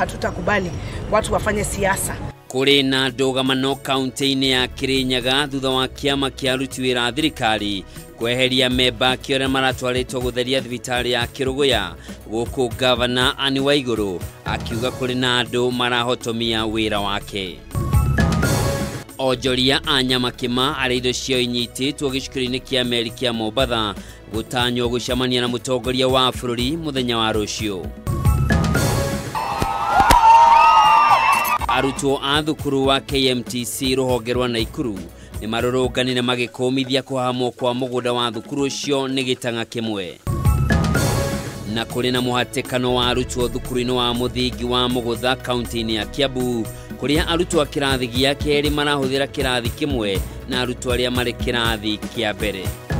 hatutakubali watu wafanye siasa. Kuri na ndogamano kaunti-ini ya Kirinyaga thutha wa kiama kia aruti wira a thirikari kweheria memba kĩrĩa maratwarĩtwo gũtheria thibitari ya Kĩrũgũya, gũkũ gavana Ani Waigũrũ akiuga kuri na andũ marahotomia wĩra wake. Onjoria a nyama kĩma arĩa indo ciao inyitĩtwo gĩcukĩro-inĩ kĩa meri kĩa Mombatha gũtanywo gũcemania na mũtongoria wa bũrũri mũthenya wa rũciũ. Arutwo a thukuru wa KMTC rũhonge rwa Naikuru nĩ marũrũnganire magĩkũmithia kũhamwo kwa mũgũnda wa thukuru ũcio nĩ gĩtang'a kĩmwe. Na kũrĩ na mũhatĩkano wa arutwo thukuru-inĩ wa mũthingi wa Mũgũtha kaunti-inĩ ya Kiambu, kũrĩa arutwo a kĩrathi gĩa kerĩ marahũthĩra kĩrathi kĩmwe na arutwo arĩa marĩ kĩrathi kĩa mbere.